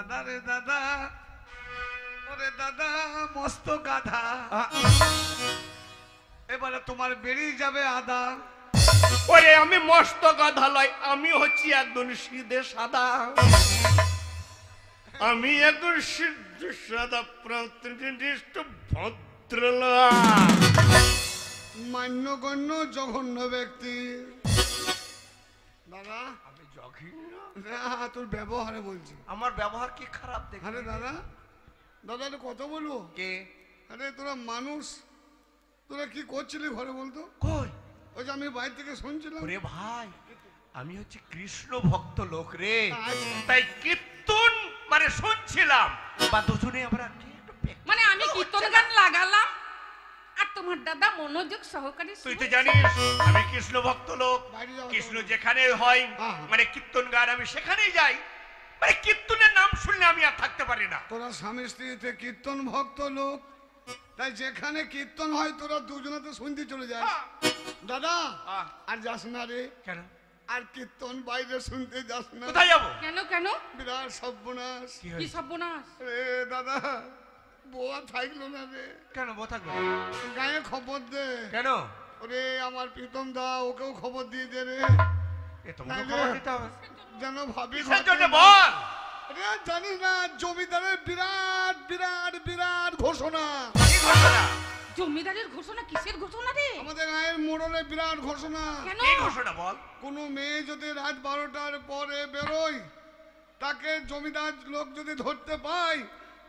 দাদা রে দাদা, ওরে দাদা মস্ত গাধা, এবারে তোমার বেরিয়ে যাবে আদা। ওরে আমি মস্ত গাধা লয়, আমি হচ্ছি একজন সিধে সাদা। আমি একজন সিদ্ধ সাদা প্রতিনিধিষ্ট ভদ্রলোক, মান্যগণ্য জঘন্য ব্যক্তি। দাদা আমি জঘন্য? না, তোর ব্যবহারে বলছি। আমার ব্যবহার কি খারাপ দেখে? আরে দাদা, দাদা তো কত বলবো। কে? আরে তোরা মানুষ, তোরা কি করছিলি ঘরে বলতো? কই? ওই যে আমি বাইরে থেকে শুনছিলাম। ওরে ভাই, আমি হচ্ছে কৃষ্ণ ভক্ত লোক রে, আচ্ছা। তাই কীর্তন মানে শুনছিলাম, বা দুজনে আমরা মানে আমি কীর্তন গান লাগালাম আর তোমার দাদা মনোযোগ সহকারে তুই তো জানিস আমি কৃষ্ণ ভক্ত লোক, বাইরে যাওয়া কৃষ্ণ যাবে না। যেখানে হয় হ্যাঁ। মানে কীর্তন গান আমি সেখানেই যাই, মানে কীর্তনের নাম শুনলে আমি আর থাকতে পারি না। তোরা স্বামী স্ত্রীতে কীর্তন ভক্ত লোক, তাই যেখানে কীর্তন হয় তোরা দুজনেতে শুনতে চলে যায়। দাদা আর যাস না রে, কেন? আর কীর্তন বাইরে শুনতে যাস না। কোথায় যাবো? কেন কেন? বিরাট সর্বনাশ কি সর্বনাশ? রে দাদা, বোয়া থাকলো না রে। কেন বউ থাকবে? গায়ে খবর দে। কেন? ওরে আমার প্রীতম দা, ওকেও খবর দিয়ে দে রে, এ তোমাকে খবর দিতে হবে। যেন ভাবি কিসের জন্য বল? রে জানিস না জমিদারের বিরাট বিরাট বিরাট ঘোষণা। কি ঘোষণা? জমিদারের ঘোষণা? কিসের ঘোষণা রে? আমাদের গায়ের মোড়লে বিরাট ঘোষণা। কেন? কি ঘোষণা বল? কোনো মেয়ে যদি রাত 12টার পরে বেরোয়, তাকে জমিদার লোক যদি ধরতে পায়,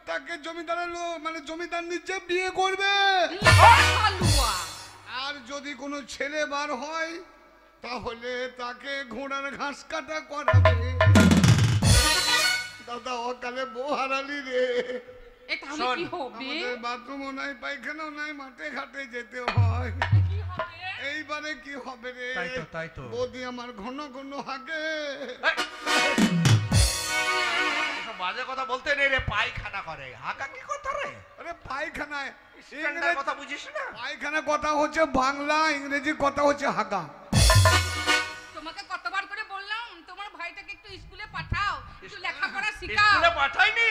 তাকে জমিদারের লোক মানে জমিদার নিজে বিয়ে করবে। হালুয়া। আর যদি কোনো ছেলে বার হয়, তাহলে তাকে ঘোড়ার ঘাস কাটা করাবে। দাদা অকালে বউ হারালি রে। এ তাহলে শোন, কি হবে? আমাদের বাথরুমও নাই, পায়খানাও নাই, মাঠে ঘাটে যেতে হয়। কি হবে? এইবারে কি হবে রে? তাই তো। বৌদি আমার ঘন ঘন হাগে। এসব বাজে কথা বলতে নেই রে, পায়খানা করে। হাঁকা কি কথা রে? আরে পায়খানায়, স্ট্যান্ডার্ড কথা বুঝিস না? পায়খানা কথা হচ্ছে বাংলা, ইংরেজি কথা হচ্ছে হাগা। তোমাকে কতবার করে বললাম তোমার ভাইটাকে একটু স্কুলে পাঠাও, একটু লেখাপড়া শেখাও। স্কুলে পাঠাইনি,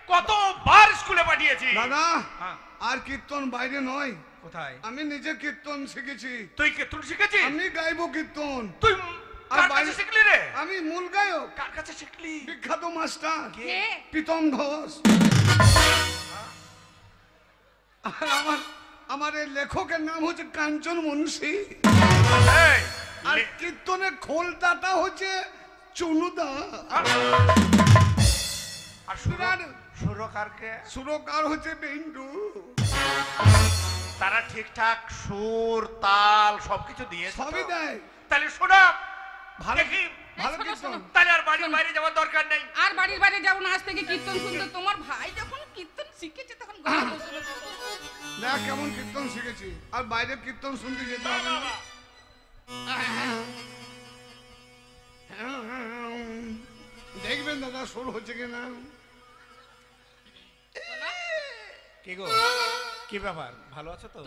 কতবার স্কুলে পাঠিয়েছি। দাদা হ্যাঁ। আর কীর্তন বাইরে নয়, কোথায়? আমি নিজে কীর্তন শিখেছি। তুই কীর্তন শিখেছিস? আমি গাইবো কীর্তন। তুই আর কার কাছে বাইরে- শিখলি রে? আমি মূল গায়ক, কার কাছে শিখলি? বিখ্যাত মাস্টার কে? প্রীতম ঘোষ। আর আমার এই লেখকের নাম হচ্ছে কাঞ্চন মুন্সী। এই, আর কীর্তনের খোলদাতা হচ্ছে চুনুদা। আর সুরকারকে? সুরকার হচ্ছে বেন্ডু। তারা ঠিকঠাক সুর তাল সবকিছু দিয়েছে? সবই দেয়। তাহলে শোনা ভালো দেখি। ভালো শোনো, কীর্তন। শোনো। তাহলে আর বাড়ির বাইরে যাওয়ার দরকার নেই। আর বাড়ির বাইরে যাবো না, আজ থেকে কীর্তন শুনতে। তোমার ভাই যখন কীর্তন শিখেছে তখন গল্প শোনো। দেখ কেমন কীর্তন শিখেছি। আর বাইরে কীর্তন শুনতে যেতে হবে না। দেখবেন দাদা সুর হচ্ছে কিনা। কি গো, কি ব্যাপার, ভালো আছো তো?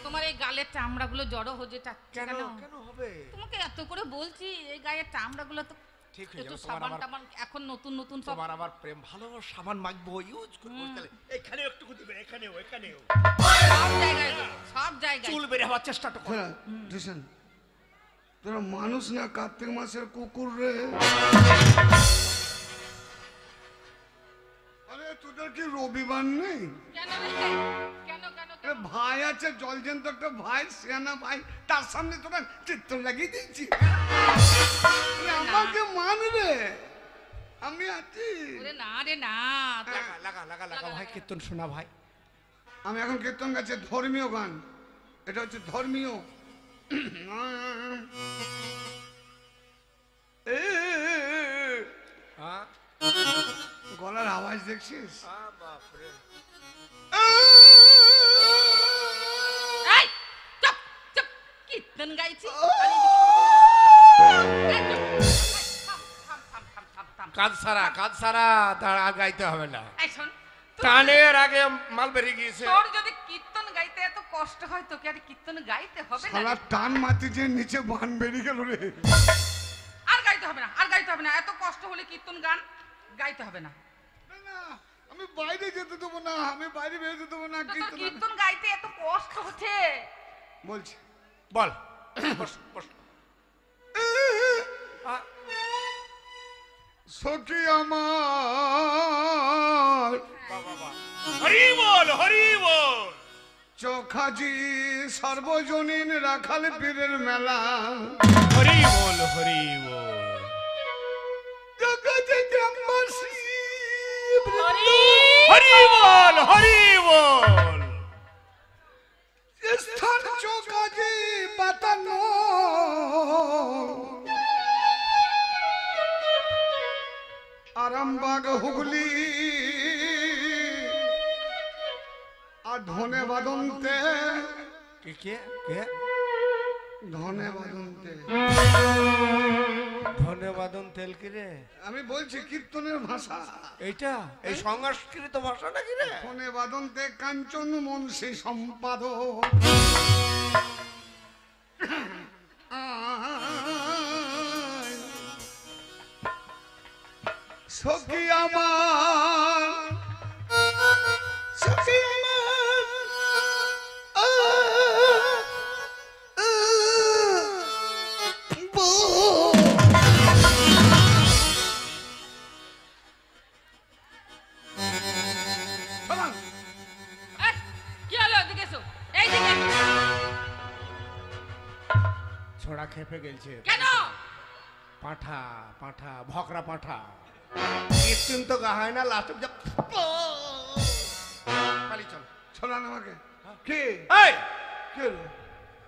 তোমার এই গালের চামড়াগুলো জড়ো হয়ে যেটা কেন কেন? কেন হবে? তোমাকে এত করে বলছি এই গায়ের চামড়াগুলো তো ঠিক হয়ে একটু যাবে। সাবান টাবান এখন নতুন নতুন সব তোমার আবার প্রেম ভালোবাসা সাবান মাখবো, ইউজ করবো। তাহলে এখানেও একটু দিবে, এখানেও এখানেও সব জায়গায় দেবো, সব জায়গায়। চুল বের হওয়ার চেষ্টাটা করো। টিউশন তোরা মানুষ না কার্তিক মাসের কুকুর রে। আরে তোদের কি রবিবার নেই? কেন রে? কেন কেন আরে ভাই আছে জলজন্ত একটা ভাই, সিয়ানা ভাই, তার সামনে তোরা চিত্র লাগিয়ে দিচ্ছি। আমাকে মান রে, আমি আছি। ওরে না রে না। লাগা লাগা লাগা লাগা ভাই, কীর্তন শোনা ভাই। আমি এখন কীর্তন গাছে ধর্মীয় গান, এটা হচ্ছে ধর্মীয়। গলার আওয়াজ দেখছিস? এই চুপ চুপ, কীর্তন গাইছি। কাজ সারা তার আর গাইতে হবে না। এই শোন, টানের আগে মাল বেরিয়ে গিয়েছে। তোর যদি কীর্তন গাইতে এত কষ্ট হয় তোকে আর কীর্তন গাইতে হবে না। শালা টান মাতি যে নিচে বান বেরিয়ে গেল রে। আর গাইতে হবে না, আর গাইতে হবে না। এত কষ্ট হলে কীর্তন গান। গাইতে হবে না। না, না, আমি বাইরে যেতে দেবো না, আমি বাইরে বেরোতে দেবো না। তো তোর কীর্তন কীর্তন গাইতে এত কষ্ট হচ্ছে। বলছি বল বস বস সখী আমার হরি বল হরি বল। চোখাজি সর্বজনীন রাখাল পীরের মেলা হরি বল হরি বল। জগতে গ্রামবাসী হরি বল হরি বল। স্থান চোখাজি পাতানো আরামবাগ হুগলি আর ধনে বাদন্তে কে কে কে? ধনে বাদন্তে ধন্যবাদন তেল কি রে? আমি বলছি কীর্তনের ভাষা এইটা এই সংস্কৃত ভাষা নাকি রে? ধনে বাদন্তে কাঞ্চন মুন্সি সম্পাদক সখী আমার সখী আমার এই, কি হলো? এদিকে এসো, এইদিকে। ছোড়া খেপে গেছে। কেন? পাঁঠা পাঁঠা ভকরা পাঁঠা কীর্তন তো গাহায় না, লাস্ট খালি চল। ছড়ান আমাকে কে এই কে হলো?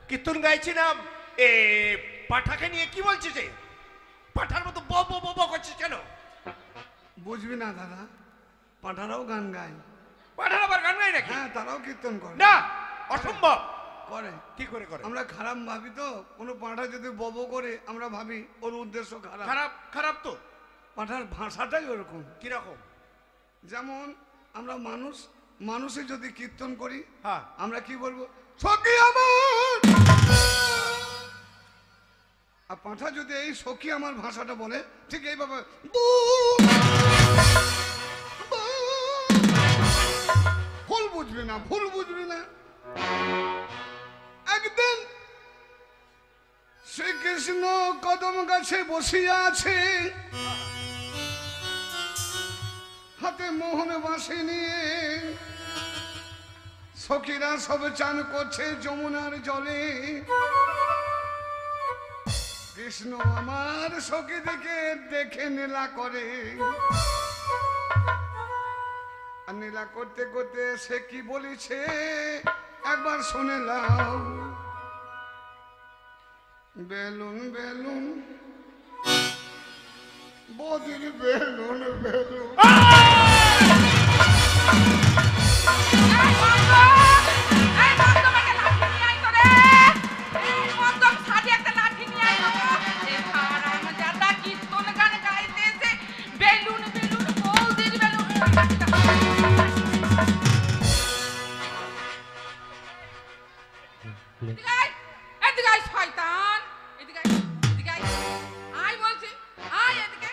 কীর্তন গাইছিলাম, এ পাঁঠাকে নিয়ে কি বলছিস? এ পাঁঠার মতো ব ব ব ব করছিস কেন? বুঝবি না দাদা, পাঠারাও গান গায়। পাঁঠার আবার গান গাই নাকি? হ্যাঁ, তারাও কীর্তন করে। না, অসম্ভব। করে কি করে করে? আমরা খারাপ ভাবি তো, কোনো পাঁঠা যদি বব করে আমরা ভাবি ওর উদ্দেশ্য খারাপ। খারাপ খারাপ তো। পাঁঠার ভাষাটাই ওরকম। কিরকম? যেমন আমরা মানুষ, মানুষে যদি কীর্তন করি হ্যাঁ, আমরা কি বলবো? সখী আমার। আর পাঁঠা যদি এই সখী আমার ভাষাটা বলে ঠিক এইভাবে ভুল বুঝবি না, ভুল বুঝবি না। একদিন শ্রীকৃষ্ণ কদম গাছে বসিয়া আছে, হাতে মোহন বাঁশি নিয়ে, সখীরা সব চান করছে যমুনার জলে। কৃষ্ণ আমার সখী দিকে দেখে নীলা করে, আর নীলা করতে করতে সে কি বলেছে একবার শুনে নাও। বেলুন বেলুন বদির বেলুন বেলুন। এই মন্দম! এই মন্দম, একটা লাঠি নিয়ে আয় তো রে! এই মন্দম, সাথে একটা লাঠি নিয়ে আয় তো। এই হারামজাদা কীর্তন গান গাইতেছে, বেলুন বেলুন বৌদির বেলুন। এদিকে আয়, এদিকে আয় শয়তান, এদিকে আয়, এদিকে আয়। আয় বলছি, আয় এদিকে।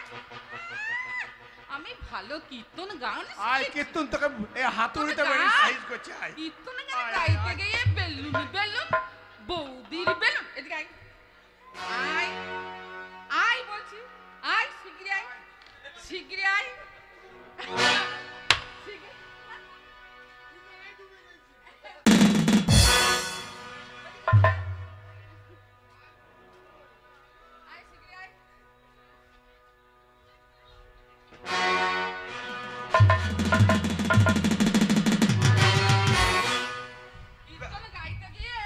আমি ভালো কীর্তন গান আয় শিখেছি। কীর্তন তোকে এই হাতুড়িতে বেরি সাইজ করছে। আয় কীর্তন গান গাইতে গিয়ে বেলুন বেলুন বৌদির বেলুন। এদিকে আয়, আয় আয় বলছি, আয় শিগগিরি আয়, শিগগিরি আয়। শিগগিরি। আয় শিগগিরি আয়। কীর্তন গাইতে গিয়ে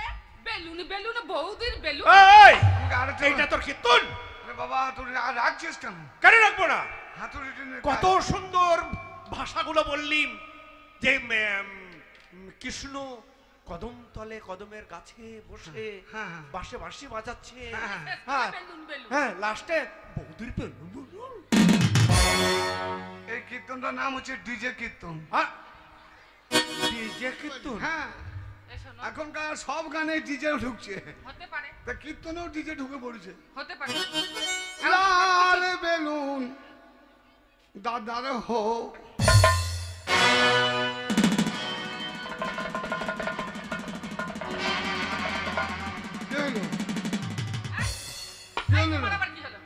বেলুন বেলুন বৌদির বেলুন। এই আমাকে আরেকটা- এইটা তোর কীর্তন? আরে বাবা তুই রাখছিস কেন? কেন রাখবো না? হাতুড়ি টেনে কত সুন্দর ভাষাগুলো বললিম যে কৃষ্ণ কদম তলে কদমের গাছে বসে হ্যাঁ, হ্যাঁ। বাঁশে বাঁশি বাজাচ্ছে। হ্যাঁ, হ্যাঁ বেলুন বেলুন। হ্যাঁ, লাস্টে বৌদির বেলুন বেলুন। এই কীর্তনটার নাম হচ্ছে ডিজে কীর্তন। হ্যাঁ, ডিজে কীর্তন। হ্যাঁ, এ শোনো, এখনকার সব গানে ডিজে ঢুকছে, হতে পারে, তা কীর্তনেও ডিজে ঢুকে পড়েছে। হতে পারে। লাল বেলুন দাদার হো কি হলো? কি এই, হলো তোমার রে? আবার কি হলো?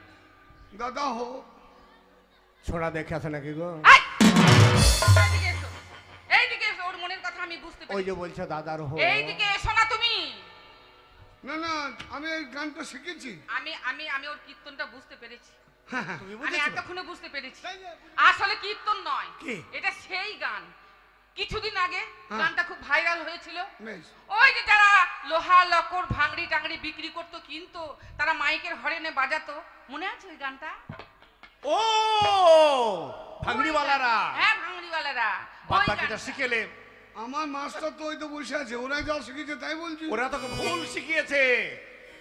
দাদা হো ছোড়া দেখে আছে নাকি গো? এই, এইদিকে এসো। এইদিকে এসো, ওর মনের কথা আমি বুঝতে ওই যে পেরেছি। বলছে দাদার হো। এইদিকে এসো না তুমি। না না আমি এই গানটা শিখেছি আমি আমি আমি ওর কীর্তনটা বুঝতে পেরেছি। হ্যাঁ, হ্যাঁ। তুমি আমি বুঝেছো? এতক্ষণে বুঝতে পেরেছি। তাই না? আসলে কীর্তন নয়, কি? এটা সেই গান। কিছুদিন আগে হ্যাঁ। গানটা খুব ভাইরাল হয়েছিল। বেশ। ওই যে যারা লোহা লকর ভাঙড়ি টাংড়ি বিক্রি করতো, কিন্তু তারা মাইকের হরেনে বাজাতো, মনে আছে ওই গানটা? ও ভাঙড়িওয়ালারা হ্যাঁ, ভাঙড়িওয়ালারা। বাদ ওই বাকিটা গানটা। শিখেলে। আমার মাস্টার তো ওই তো বসে আছে, ওরাই যা শিখেছে তাই বলছি। ওরা তোকে ভুল শিখিয়েছে,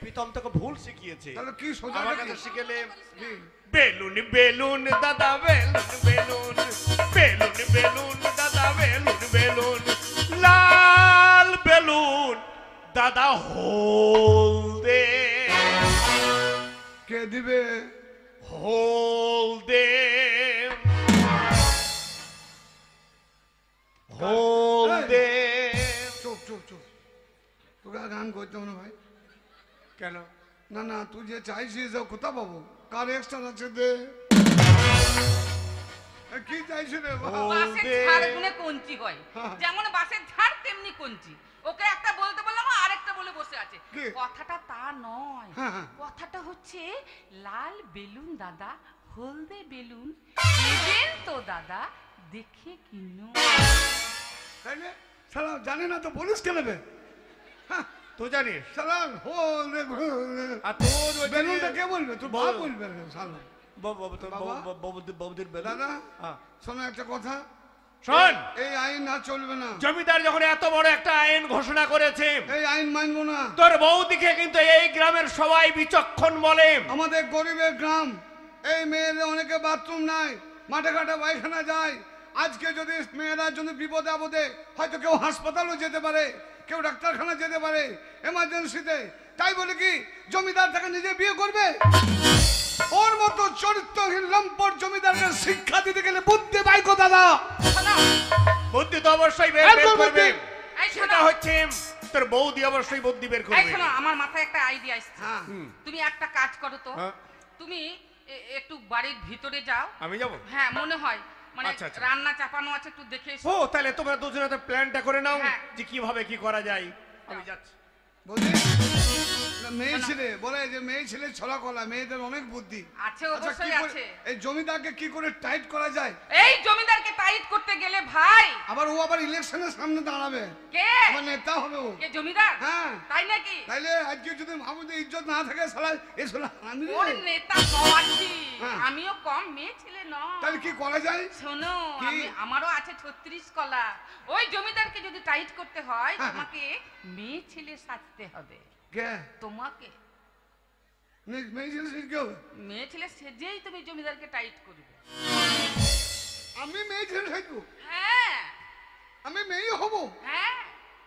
প্রীতম তোকে ভুল শিখিয়েছে। তাহলে কি সোজা আমার নাকি? কাছে শিখেলে কি? বেলুন বেলুন দাদা বেলুন বেলুন বেলুন বেলুন দাদা বেলুন বেলুন লাল বেলুন দাদা হোল দে কে দিবে? হোল দে হোল দে। চুপ চুপ চুপ, তোকে আর গান করতে হবে না ভাই। কেন? না না, তুই যে চাইছিস ও কোথা পাবো? কার এক্সট্রা আছে দে। এ, কি চাইছিস রে বাবা? বাসের দে। ঝাড় গুনে কঞ্চি হয়, হ্যাঁ। যেমন বাসের ঝাড় তেমনি কঞ্চি। ওকে একটা বলতে বললাম, ও আরেকটা বলে বসে আছে। কি? কথাটা তা নয়, হ্যাঁ, হ্যাঁ। কথাটা হচ্ছে লাল বেলুন দাদা হলদে বেলুন নেবেন তো দাদা দেখে কিনো। তাই না? শালা জানে না তো বলিস কেন বে? হ্যাঁ, তো জানিস? শালা হোল রে আর তোর ওই বেলুনটা কে বলবে? তোর বাপ বল। বলবে রে শালা। বাবা? বাবুদের বেলা। দাদা হ্যাঁ। শোনো একটা কথা, শোন, এই আইন না চলবে না, জমিদার যখন এত বড় একটা আইন ঘোষণা করেছে, এই আইন মানবো না। তোর বৌদিকে কিন্তু এই গ্রামের সবাই বিচক্ষণ বলে। আমাদের গরিবের গ্রাম, এই মেয়েদের অনেকে বাথরুম নাই, মাঠে ঘাটে পায়খানা যায়। আজকে যদি মেয়েরা যদি বিপদে আপদে, হয়তো কেউ হাসপাতালও যেতে পারে, কেউ ডাক্তারখানা যেতে পারে এমার্জেন্সিতে, তাই বলে কি জমিদার তাকে নিজে বিয়ে করবে? ওর মতো চরিত্রহীন লম্পট জমিদারকে শিক্ষা দিতে গেলে বুদ্ধি বাইকো দাদা। শোনো, বুদ্ধি তো অবশ্যই বের একদম করবে। বুদ্ধি। এই শোনো। সেটা হচ্ছে তোর বৌদি অবশ্যই বুদ্ধি বের এই করবে। শোনো, আমার মাথায় একটা আইডিয়া এসেছে। হ্যাঁ। তুমি একটা কাজ করো তো, হ্যাঁ। তুমি একটু বাড়ির ভিতরে যাও। আমি যাব? হ্যাঁ, মনে হয় মানে আচ্ছা, আচ্ছা। রান্না চাপানো আছে, একটু দেখে এসো। ও তাহলে তোমরা দুজনে তো প্ল্যানটা করে নাও হ্যাঁ। যে কিভাবে কি করা যায়। আমি যাচ্ছি। বুঝলি? না, মেয়ে ছেলে বলে যে মেয়ে ছেলে ছড়া কলা, মেয়েদের অনেক বুদ্ধি আছে, আচ্ছা, অবশ্যই কি করে- আছে। এই জমিদারকে কি করে টাইট করা যায়? এই জমিদারকে টাইট করতে গেলে ভাই, আবার ও আবার ইলেকশনের সামনে দাঁড়াবে, কে আমার নেতা হবে ও। কে জমিদার? হ্যাঁ। তাই নাকি? তাইলে আজকে যদি মাহমুদের ইজ্জত না থাকে শালা এ শালা আমি রে। ওর নেতা হওয়াছি, হ্যাঁ। আমিও কম মেয়ে ছেলে নয়। তাহলে কি করা যায়? শোনো, কি? আমারও আছে 36 কলা। ওই জমিদারকে যদি টাইট করতে হয়, হ্যাঁ। তোমাকে মেয়ে ছেলে সাজতে হবে। কে? তোমাকে মেয়ে ছেলে সেটা কি হবে? মেয়ে ছেলে সেজেই তুমি জমিদারকে টাইট করবে। আমি মেয়ে ছেলে থাকবো? হ্যাঁ আমি মেয়ে হব? হ্যাঁ,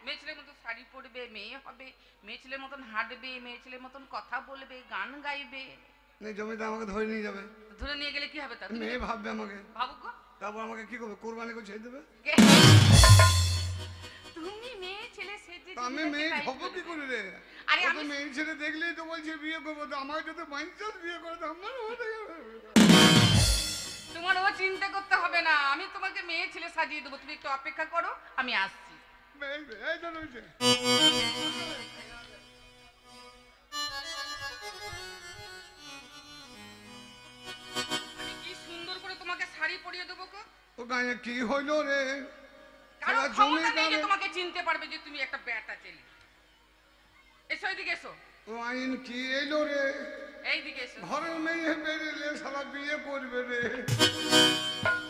মেয়ে ছেলের মতো শাড়ি পরবে, মেয়ে হবে, মেয়ে ছেলের মতন হাঁটবে, মেয়ে ছেলের মতন কথা বলবে, গান গাইবে। এই জমিদার আমাকে ধরে নিয়ে যাবে, ধরে নিয়ে গেলে কি হবে? তা তুমি মেয়ে ভাববে আমাকে, ভাবুক গো। তারপর আমাকে কি করবে? কোরবানি করে ছেড়ে দেবে? কে? তুমি মেয়ে ছেলে সেজে তা আমি জমিদারকে মেয়ে টাইট হব কি করবে। করে রে? আরে ও তো আমি- মেয়ে ছেলে দেখলেই তো বলছে বিয়ে করবো, তো আমার যদি মাইন্সাস বিয়ে করে তো আমার হয়ে যাবে। তোমার ও চিন্তা করতে হবে না, আমি তোমাকে মেয়ে ছেলে সাজিয়ে দেবো। তুমি একটু অপেক্ষা করো, আমি আসছি। এই তো রয়েছে। আমি কি সুন্দর করে তোমাকে শাড়ি পরিয়ে দেবো গো। ও গায়ে কি হইলো রে? কারো সারা ক্ষমতা নেই যে জমিদারে- তোমাকে চিনতে পারবে যে তুমি একটা বেটা ছেলে। এসো, এইদিকে এসো, ও আইন কি এলো রে? এইদিকে এসো। ঘরের মেয়ে বেরিয়ে সারা বিয়ে করবে রে।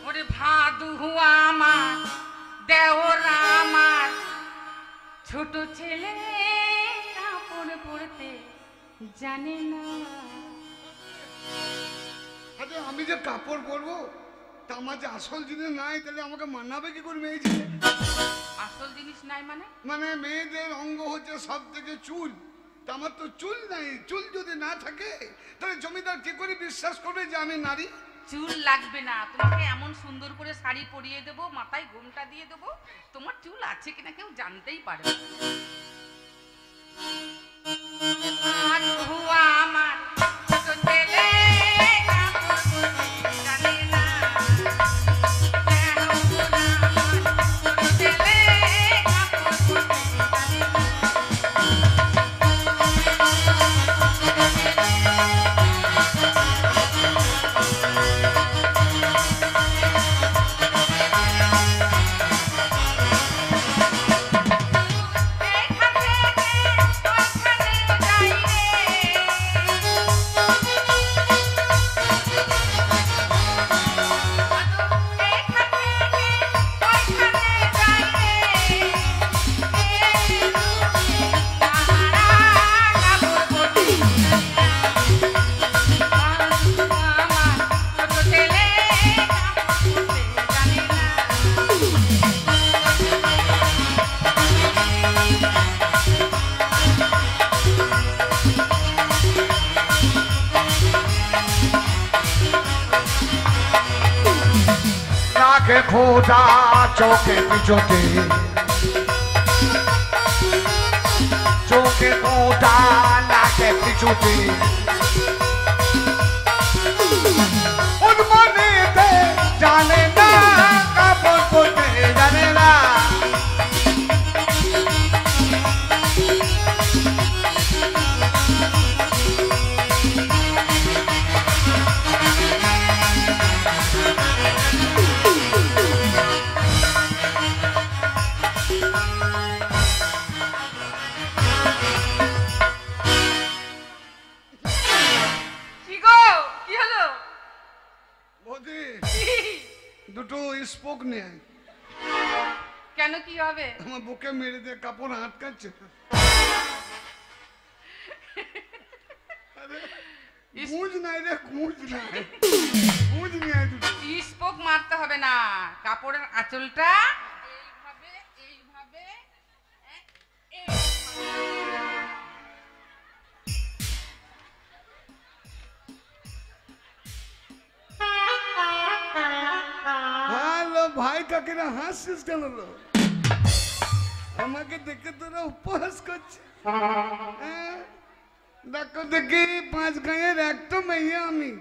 ওরে ভাদু আমার, দেওরা আমার, ছোট ছেলে কাপড় পরতে জানে না। আচ্ছা আমি যে কাপড় পরবো, তা আমার যে আসল জিনিস নাই, তাহলে আমাকে মানাবে কি করে মেয়ে ছেলে? আসল জিনিস নাই মানে? মানে মেয়েদের অঙ্গ হচ্ছে সব থেকে চুল, তা আমার তো চুল নাই। চুল যদি না থাকে তাহলে জমিদার কি করে বিশ্বাস করবে যে আমি নারী? চুল লাগবে না, তোমাকে এমন সুন্দর করে শাড়ি পরিয়ে দেবো, মাথায় ঘোমটা দিয়ে দেবো, তোমার চুল আছে কিনা কেউ জানতেই পারবে না। আজ হুয়া আমার ছোট ছেলে, কাপড় পরতে জানে না। কেন হুয়া আমার ছোট ছেলে, কাপড় পরতে জানে না। এখান থেকে ওইখানে যাই রে, এখান থেকে ওইখানে যাই রে, তাহারা কাপড় পরতে জানে না। আমার ছোট ছেলে কাপড় পরতে জানে না। নাকে খোঁজা চোখে পিছতে, চোখে খোঁজা নাকে পিছুতে, উন্মনীতে জানে না, কাপড় পরতে জানে না। কি গো, কি হলো? বৌদি দুটো স্পোক নিয়ে আয়। কেন, কি হবে? আমার বুকে মেরে দিয়ে কাপড় আটকাচ্ছে। আরে, গুঁজ নাই রে, গুঁজ নাই, গুঁজ নিয়ে আয় দুটো। স্পোক মারতে হবে না, কাপড়ের আঁচলটা এইভাবে এইভাবে হ্যালো ভাই, কাকিরা হাসছিস কেন রে? আমাকে দেখে তোরা উপহাস করছে। হ্যাঁ? দেখো দেখি 5 গাঁয়ের একটা মেয়ে আমি,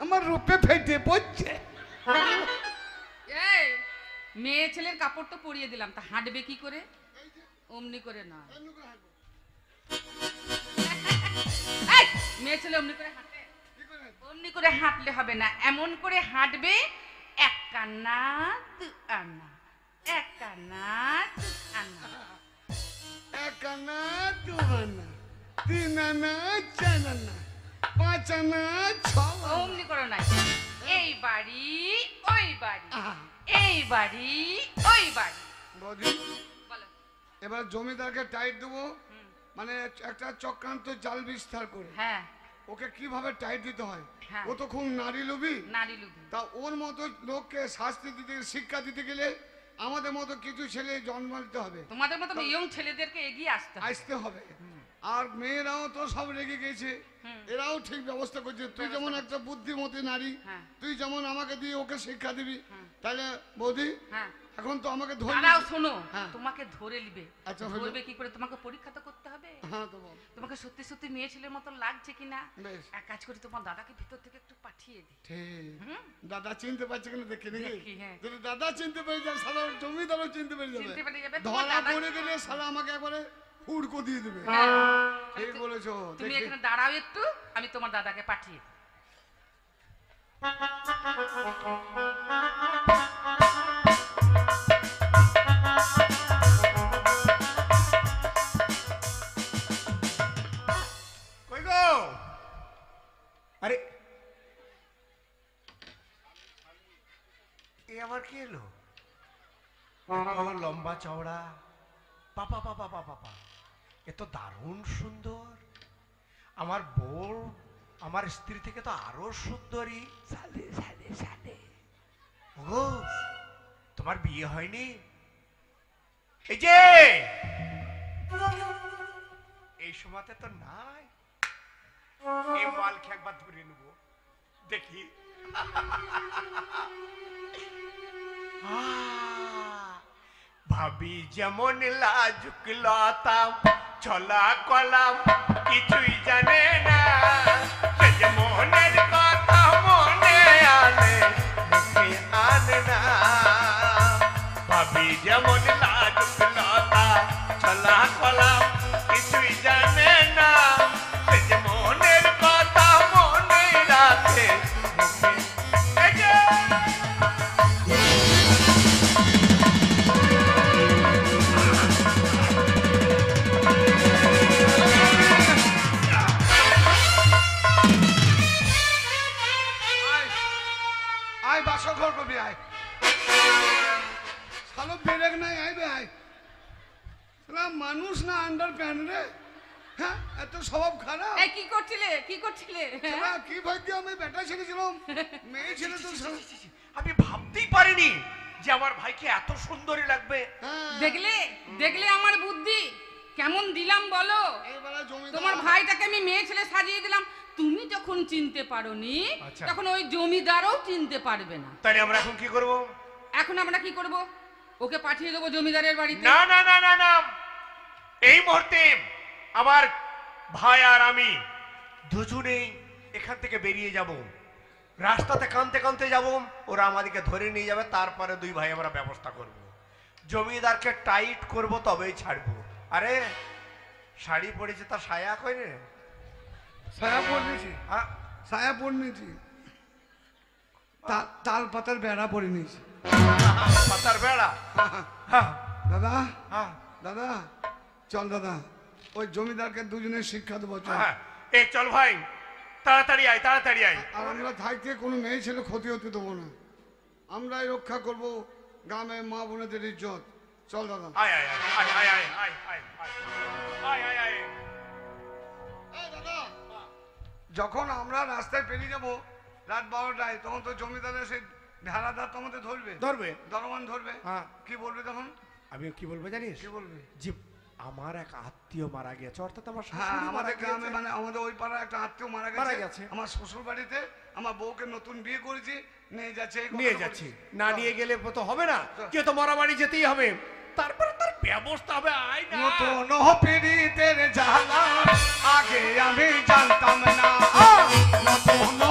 আমার রূপে ফেটে পড়ছে। এই মেয়ে ছেলের কাপড় তো পরিয়ে দিলাম, তা হাঁটবে কি করে? অমনি করে না। এই, মেয়ে ছেলে অমনি করে হাঁটে? অমনি করে হাঁটলে হবে না, এমন করে হাঁটবে, এক কান্না দু আনা, এক কান্না দু আনা। 1 আনা 2 আনা 3 আনা 4 আনা 5 আনা 6 আনা। অমনি করো নাই, এই বাড়ি ওই বাড়ি, এই বাড়ি ওই বাড়ি। বৌদি বলো। এবার জমিদারকে টাইট দেবো, হুম, মানে একটা চক্রান্ত জাল বিস্তার করে। হ্যাঁ ওকে কিভাবে টাইট দিতে হয়, হ্যাঁ। ও তো খুব নারী লোভী। নারী লুবি। তা ওর মতো লোককে শাস্তি দিতে, শিক্ষা দিতে গেলে আমাদের মতো কিছু ছেলে জন্ম দিতে হবে, তোমাদের মতো ইয়ং ছেলেদেরকে এগিয়ে আসতে হবে। আসতে হবে। আর মেয়েরাও তো সব রেগে গেছে, হুম। এরাও ঠিক ব্যবস্থা করছে। তুই যেমন একটা বুদ্ধিমতী নারী, হ্যাঁ। তুই যেমন আমাকে দিয়ে ওকে শিক্ষা দিবি, হুম। তাহলে বৌদি হ্যাঁ, এখন তো আমাকে ধরে দাঁড়াও শোনো, হ্যাঁ। তোমাকে ধরে নিবে। আচ্ছা, হলো। ধরবে কি করে? তোমাকে পরীক্ষা তো করতে হবে। হ্যাঁ তো বল। তোমাকে সত্যি সত্যি মেয়ে ছেলের মতো লাগছে কিনা। বেশ এক কাজ করি, তোমার দাদাকে ভিতর থেকে একটু পাঠিয়ে দিই। ঠিক। হুম, দাদা চিনতে পারছে কিনা দেখি নাকি? দেখি, হ্যাঁ। যদি দাদা চিনতে পেরে যায়, সারা জমিদারও চিনতে পেরে যাবে। চিনতে পেরে যাবে। তোমার ধরা দাদা- পড়ে গেলে সারা আমাকে একবারে হুড়কো দিয়ে দেবে। হ্যাঁ। ঠিক বলেছো। তুমি দেখি। এখানে দাঁড়াও একটু, আমি তোমার দাদাকে পাঠিয়ে দিই। কই গো? আরে এ আবার কি এলো? আমার লম্বা চওড়া, পাপা পাপা পাপা পাপা, এ তো দারুণ সুন্দর। আমার বউ, আমার স্ত্রী থেকে তো আরো সুন্দরী। সালে সালে সালে। ও, তোমার বিয়ে হয়নি? এই যে এই সময়তে তো নাই। এই মালকে একবার ধরে নেবো, দেখি ভাবি যেমন লাজুক লতাম ছলা কলাম কিছুই জানে না, সে যে মনের কথা মনে আনে মুখে আনে না। ভাবি যেমন লাজুক লতা ছলা কলাম কিছুই জানে না, সে যে মনের কথা মনে রাখে মুখে। এই যে আয় বাসা ঘর করবি, আয় শালো বেরেক নাই, আইবে আয়। শালা মানুষ না আন্ডার প্যান্ট রে, হ্যাঁ এত স্বভাব খারাপ। এই কি করছিলে, কি করছিলে? শালা কি ভাগ্য আমি বেটা ছেড়েছিলাম, মেয়ে ছেলে তো শালা। আমি ভাবতেই পারিনি যে আমার ভাইকে এত সুন্দরী লাগবে। হ্যাঁ, দেখলে দেখলে আমার বুদ্ধি কেমন দিলাম বলো? এইবেলা জমিদার- তোমার ভাইটাকে আমি মেয়ে ছেলে সাজিয়ে দিলাম, তুমি যখন চিনতে পারোনি আচ্ছা। তখন ওই জমিদারও চিনতে পারবে না। তাই আমরা এখন কি করব? এখন আমরা কি করব? ওকে পাঠিয়ে দেবো জমিদারের বাড়িতে। না না না না না, এই মুহূর্তে আমার ভাই আর আমি দুজনেই এখান থেকে বেরিয়ে যাব। রাস্তাতে কাঁদতে কাঁদতে যাব, ওরা আমাদেরকে ধরে নিয়ে যাবে, তারপরে দুই ভাই আমরা ব্যবস্থা করব। জমিদারকে টাইট করব, তবেই ছাড়বো। আরে শাড়ি পরেছে, তার সায়া কই রে? ছায়া পড় নিয়েছি, হ্যাঁ, ছায়া পড় নিয়েছি, তাল পাতার বেড়া পরে নিয়েছি। পাতার বেড়া। হ্যাঁ দাদা হ্যাঁ দাদা চল দাদা, ওই জমিদারকে দুজনে শিক্ষা দেবো চল। হ্যাঁ, এই চল ভাই, তাড়াতাড়ি আয়, তাড়াতাড়ি আয়। আর আমরা থাকতে কোনো মেয়ে ছেলে ক্ষতি হতে দেবো না, আমরাই রক্ষা করব গ্রামে মা বোনেদের ইজ্জত। চল দাদা। আয় আয় আয় আয় আয় আয় আয় আয় আয় আয় আয়। এই দাদা, যখন আমরা রাস্তায় পেরিয়ে যাব রাত 12টায়, তখন তো জমিদারের সেই ভেড়াদার তোমাদের ধরবে, ধরবে। দরমান ধরবে। হ্যাঁ। কি বলবে তখন? আমি কি বলবো জানিস? কি বলবে? যে আমার এক আত্মীয় মারা গেছে, অর্থাৎ আমার হ্যাঁ, শ্বশুরই মারা আমাদের গ্রামে গেছে। মানে আমাদের ওই পাড়ার একটা আত্মীয় মারা মারা গেছে গেছে। আমার শ্বশুর বাড়িতে, আমার বউকে নতুন বিয়ে করেছি, নিয়ে যাচ্ছে এই নিয়ে কথাটা যাচ্ছি, বলেছি। না চল। নিয়ে গেলে তো হবে না, চল। কে তো মারা বাড়ি যেতেই হবে, তারপরে তার ব্যবস্থা হবে। আয় না। নতুন পীড়িতের জ্বালা আগে আমি জানতাম না, নতুন